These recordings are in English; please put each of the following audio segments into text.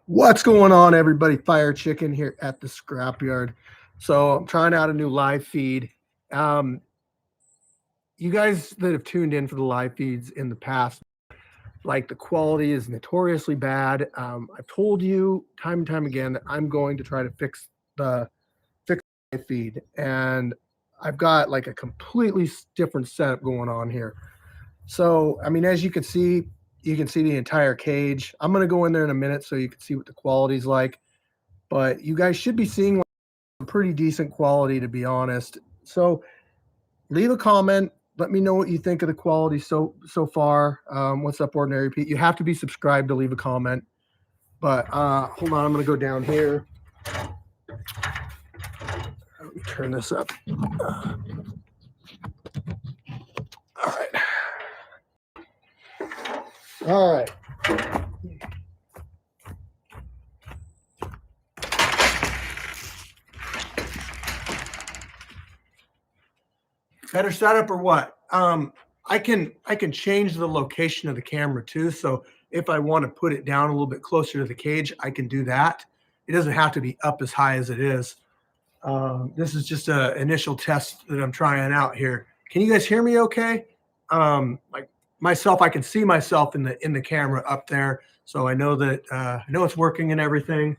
What's going on, everybody? Firechicken here at the Scrapyard. So I'm trying out a new live feed. You guys that have tuned in for the live feeds in the past, like the quality is notoriously bad. I've told you time and time again that I'm going to try to fix the live feed, and I've got like a completely different setup going on here. So, I mean, as you can see the entire cage. I'm going to go in there in a minute so you can see what the quality's like. But you guys should be seeing pretty decent quality, to be honest. So leave a comment. Let me know what you think of the quality so far. What's up, Ordinary Pete? You have to be subscribed to leave a comment. But hold on, I'm going to go down here. Let me turn this up. All right. All right. Better setup or what? I can change the location of the camera too. So if I want to put it down a little bit closer to the cage, I can do that. It doesn't have to be up as high as it is. This is just an initial test that I'm trying out here. Can you guys hear me okay? Like myself, I can see myself in the camera up there. So I know that I know it's working and everything.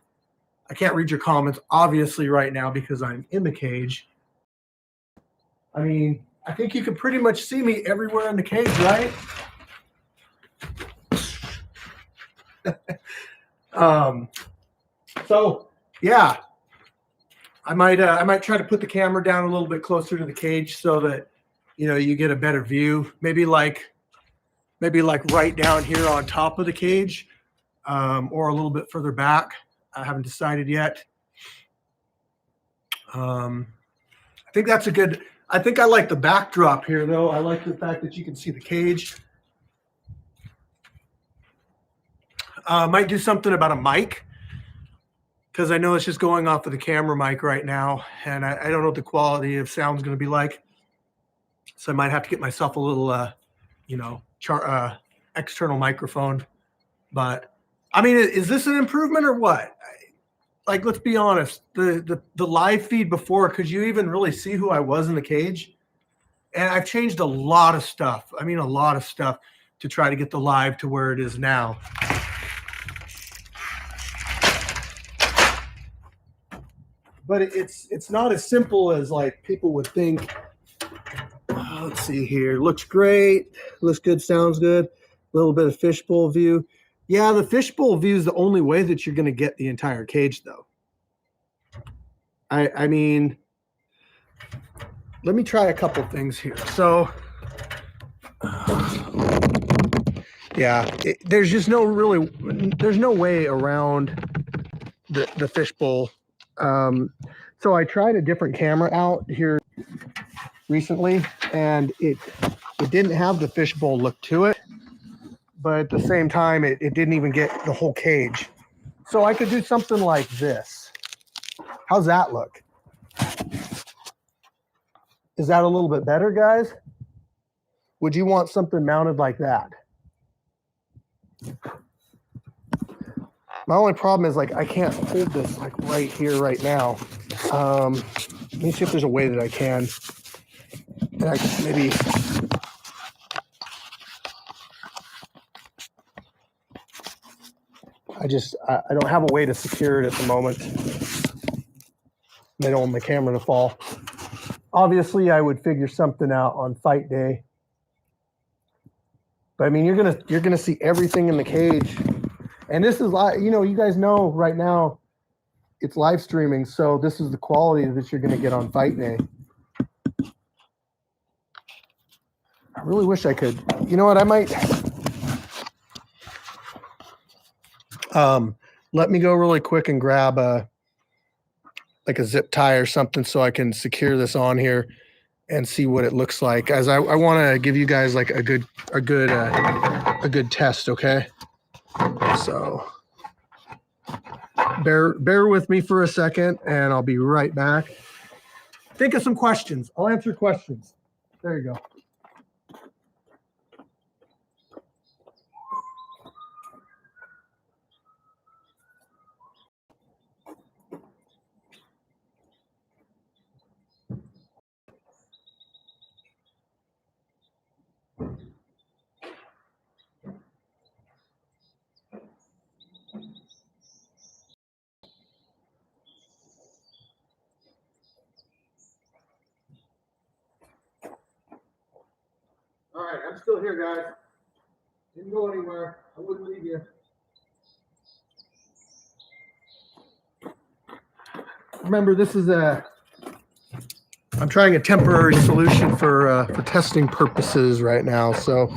I can't read your comments obviously right now because I'm in the cage. I mean, I think you can pretty much see me everywhere in the cage, right? So yeah, I might try to put the camera down a little bit closer to the cage so that you get a better view. Maybe like right down here on top of the cage, or a little bit further back. I haven't decided yet. I think that's a good. I think I like the backdrop here, though. I like the fact that you can see the cage. Might do something about a mic, because I know it's just going off of the camera mic right now, and I don't know what the quality of sound is going to be like. So I might have to get myself a little, external microphone. But I mean, is this an improvement or what? Like, let's be honest. The live feed before, could you even really see who I was in the cage? And I've changed a lot of stuff. I mean, a lot of stuff to try to get the live to where it is now. But it's not as simple as like people would think. Let's see here. Looks great. Looks good. Sounds good. A little bit of fishbowl view. Yeah, the fishbowl view is the only way that you're going to get the entire cage, though. I mean, let me try a couple things here. So, yeah, there's just there's no way around the fishbowl. So I tried a different camera out here recently, and it didn't have the fishbowl look to it, but at the same time, it didn't even get the whole cage. So I could do something like this. How's that look? Is that a little bit better, guys? Would you want something mounted like that? My only problem is like I can't hold this like right here right now. Let me see if there's a way that I can. And I can maybe I don't have a way to secure it at the moment. I don't want my camera to fall. Obviously, I would figure something out on fight day. But I mean, you're gonna see everything in the cage, and this is you guys know right now, it's live streaming, so this is the quality that you're gonna get on fight day. I really wish I could. You know what? I might. Let me go really quick and grab like a zip tie or something so I can secure this on here and see what it looks like. As I want to give you guys like a good test, okay? So bear with me for a second, and I'll be right back. Think of some questions. I'll answer questions. There you go. still here, guys. Didn't go anywhere. I wouldn't leave you. Remember, this is I'm trying a temporary solution for testing purposes right now, so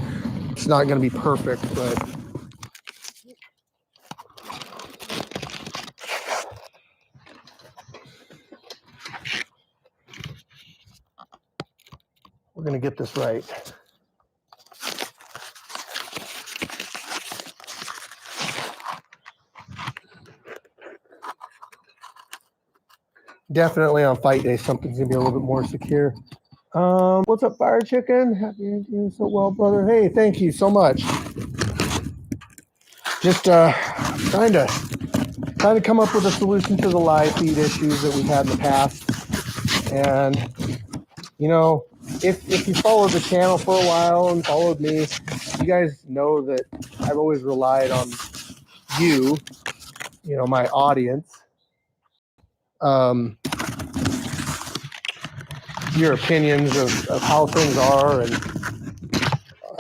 it's not going to be perfect, but we're going to get this right. Definitely on fight day, something's going to be a little bit more secure. What's up, Firechicken? Happy you're doing so well, brother. Hey, thank you so much. Just trying to come up with a solution to the live feed issues that we've had in the past. And you know, if you followed the channel for a while and followed me, you guys know that I've always relied on you know, my audience. Your opinions of how things are, and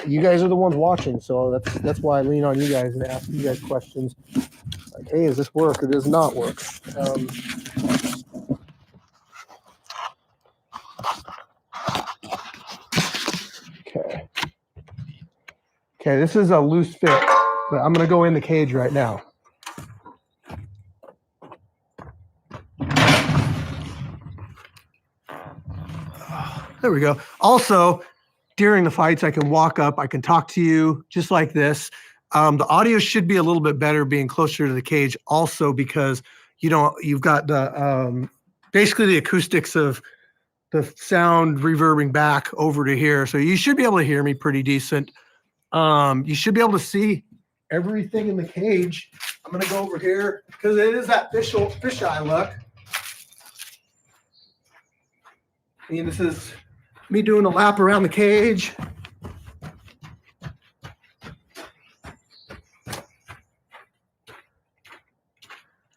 you guys are the ones watching, so that's why I lean on you guys and ask you guys questions like, hey, does this work or does it not work? Okay, this is a loose fit, but I'm gonna go in the cage right now. There we go. Also, during the fights, I can walk up, I can talk to you just like this. The audio should be a little bit better being closer to the cage also because you've got the basically the acoustics of the sound reverbing back over to here. So you should be able to hear me pretty decent. You should be able to see everything in the cage. I'm going to go over here because it is that fisheye look. And this is me doing a lap around the cage.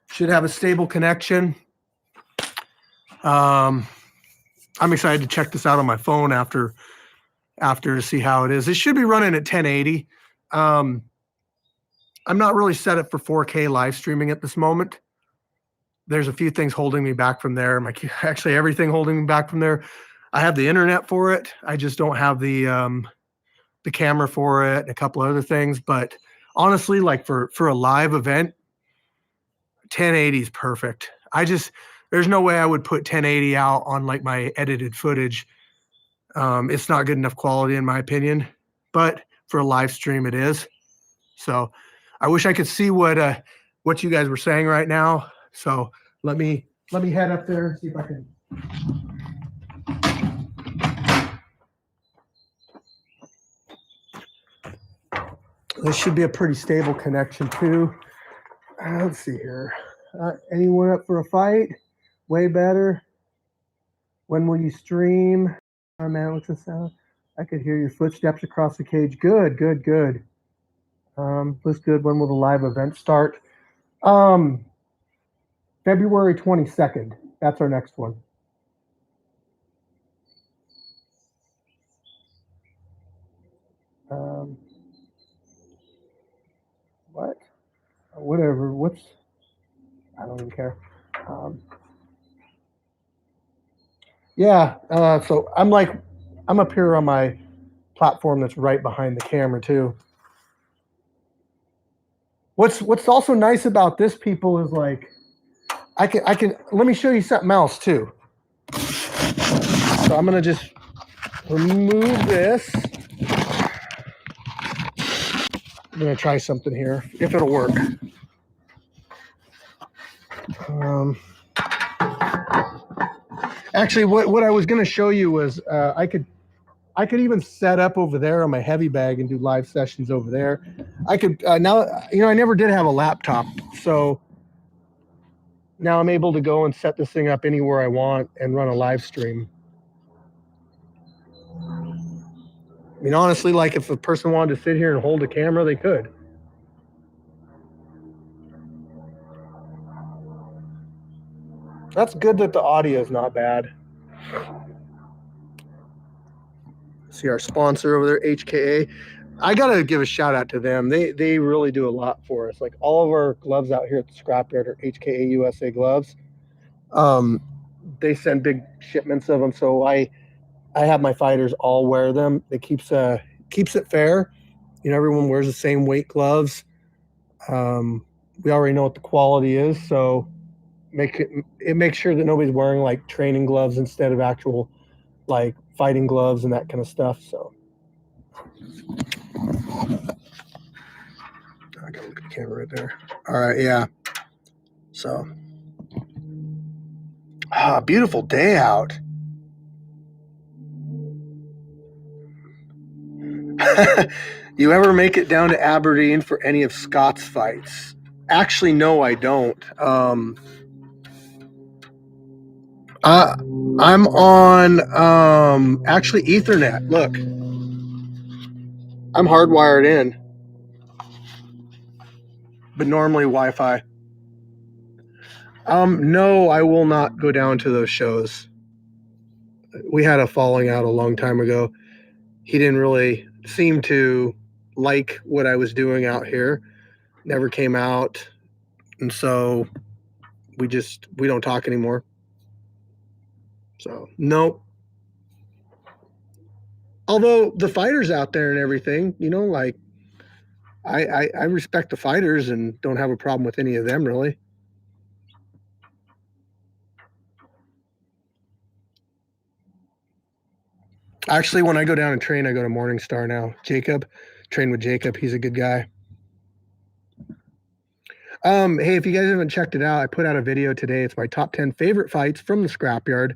Should have a stable connection. I'm excited to check this out on my phone after to see how it is. It should be running at 1080. I'm not really set up for 4K live streaming at this moment. There's a few things holding me back from there. Actually, everything holding me back from there. I have the internet for it. I just don't have the camera for it and a couple other things. But honestly, like for a live event, 1080 is perfect. There's no way I would put 1080 out on like my edited footage. It's not good enough quality in my opinion, but for a live stream it is. So I wish I could see what you guys were saying right now. So let me head up there, see if I can. This should be a pretty stable connection too. Let's see here. Anyone up for a fight? Way better. When will you stream? Oh man, what's the sound? I could hear your footsteps across the cage. Good, good, good. Looks good. When will the live event start? February 22nd. That's our next one. What? Whatever. I don't even care. Yeah. So I'm up here on my platform that's right behind the camera too. What's also nice about this, people, is like I can let me show you something else too. So I'm gonna just remove this. I'm gonna try something here, if it'll work. Actually, what I was gonna show you was I could even set up over there on my heavy bag and do live sessions over there. I could now, I never did have a laptop, so now I'm able to go and set this thing up anywhere I want and run a live stream. I mean, honestly, like if a person wanted to sit here and hold a camera, they could. That's good that the audio is not bad. see our sponsor over there, HKA. I gotta give a shout out to them. They really do a lot for us. Like all of our gloves out here at the Scrapyard are HKA USA gloves. They send big shipments of them, so I have my fighters all wear them. It keeps it fair. You know, everyone wears the same weight gloves. We already know what the quality is, so it makes sure that nobody's wearing like training gloves instead of actual like fighting gloves and that kind of stuff. So I gotta look at the camera right there. All right, yeah. So beautiful day out. You ever make it down to Aberdeen for any of Scott's fights? Actually, no, I don't. I'm on actually Ethernet. Look, I'm hardwired in, but normally Wi-Fi. No, I will not go down to those shows. We had a falling out a long time ago. He didn't really seem to like what I was doing out here. Never came out, and so we don't talk anymore. So no. Although the fighters out there and everything, you know, like I respect the fighters and don't have a problem with any of them really. Actually, when I go down and train, I go to Morningstar now. Jacob, train with Jacob. He's a good guy. Hey, if you guys haven't checked it out, I put out a video today. It's my top 10 favorite fights from the Scrapyard.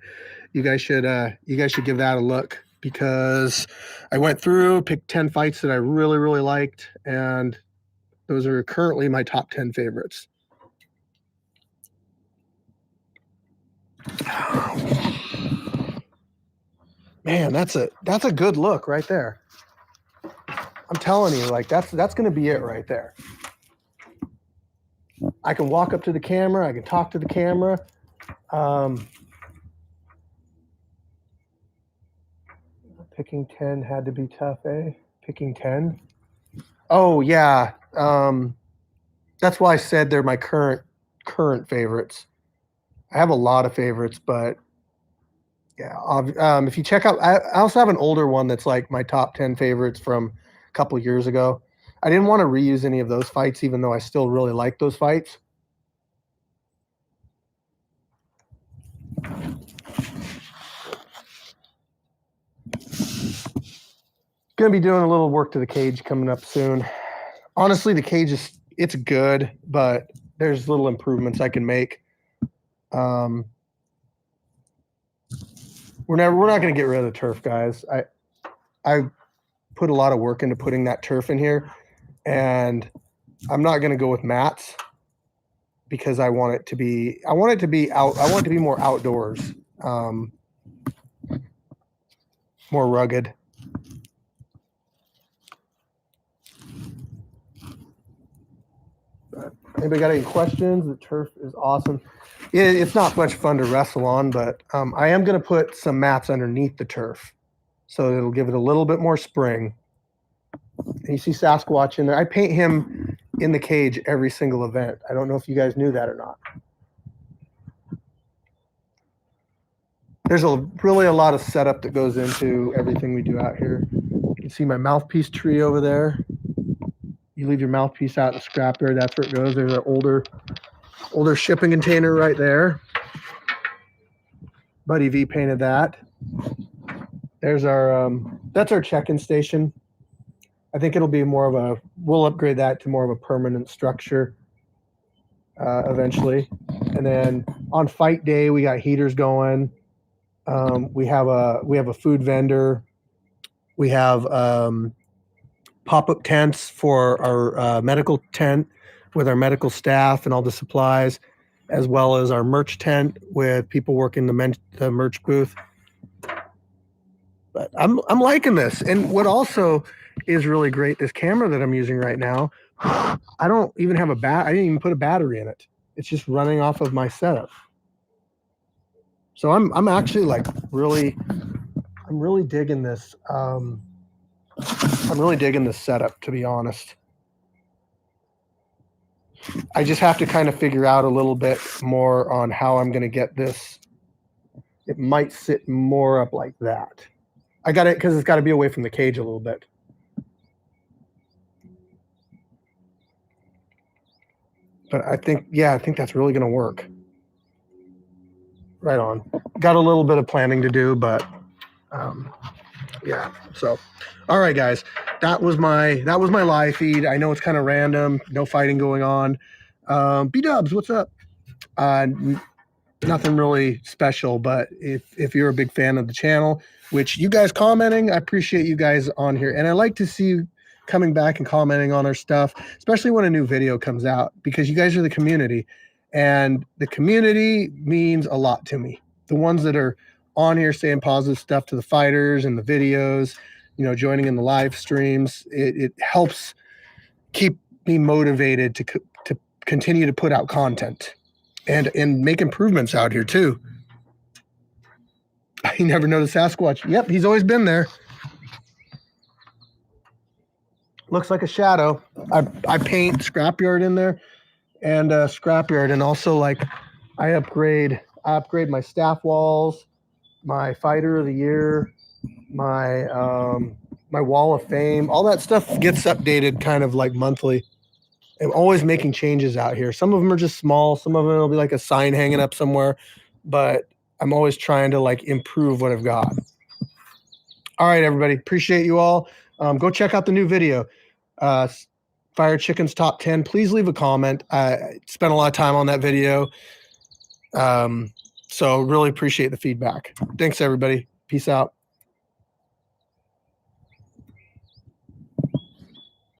You guys should give that a look because I went through, picked 10 fights that I really, really liked, and those are currently my top 10 favorites. Man, that's a good look right there. I'm telling you, like that's going to be it right there. I can walk up to the camera. I can talk to the camera. Picking 10 had to be tough, eh? Picking 10. Oh yeah. That's why I said they're my current favorites. I have a lot of favorites, but yeah. If you check out, I also have an older one that's like my top 10 favorites from a couple years ago. I didn't want to reuse any of those fights, even though I still really like those fights. Going to be doing a little work to the cage coming up soon. Honestly, the cage it's good, but there's little improvements I can make. We're not going to get rid of the turf, guys. I put a lot of work into putting that turf in here, and I'm not going to go with mats because I want it to be more outdoors, more rugged. Anybody got any questions? The turf is awesome. It's not much fun to wrestle on, but I am going to put some mats underneath the turf, so it'll give it a little bit more spring. And you see Sasquatch in there. I paint him in the cage every single event. I don't know if you guys knew that or not. There's really a lot of setup that goes into everything we do out here. You can see my mouthpiece tree over there. You leave your mouthpiece out in the scrapyard, that's where it goes. There's an older shipping container right there. Buddy V painted that. There's our that's our check-in station. I think it'll be we'll upgrade that to more of a permanent structure eventually. And then on fight day, we got heaters going. We have a food vendor. We have pop-up tents for our medical tent with our medical staff and all the supplies, as well as our merch tent with people working the merch booth. But I'm liking this. And what also is really great, this camera that I'm using right now, I don't even have I didn't even put a battery in it. It's just running off of my setup. So I'm actually like really, I'm really digging this. I'm really digging this setup, to be honest. I just have to kind of figure out a little bit more on how I'm going to get this. It might sit more up like that. I got it because it's got to be away from the cage a little bit. But I think that's really going to work. Right on. Got a little bit of planning to do, but yeah. So, all right, guys, that was my live feed. I know it's kind of random, no fighting going on. B-Dubs, what's up? Nothing really special, but if you're a big fan of the channel, which you guys commenting, I appreciate you guys on here, and I like to see you coming back and commenting on our stuff, especially when a new video comes out, because you guys are the community, and the community means a lot to me. The ones that are on here saying positive stuff to the fighters and the videos, joining in the live streams, it helps keep me motivated to continue to put out content and make improvements out here too. I never noticed Sasquatch. Yep, he's always been there. Looks like a shadow. I paint Scrapyard in there, and Scrapyard, and also like I upgrade my staff walls, my Fighter of the Year, my my Wall of Fame. All that stuff gets updated kind of like monthly. I'm always making changes out here. Some of them are just small. Some of them will be like a sign hanging up somewhere, but I'm always trying to like improve what I've got. All right, everybody. Appreciate you all. Go check out the new video. Firechicken's top 10. Please leave a comment. I spent a lot of time on that video. So really appreciate the feedback. Thanks, everybody. Peace out.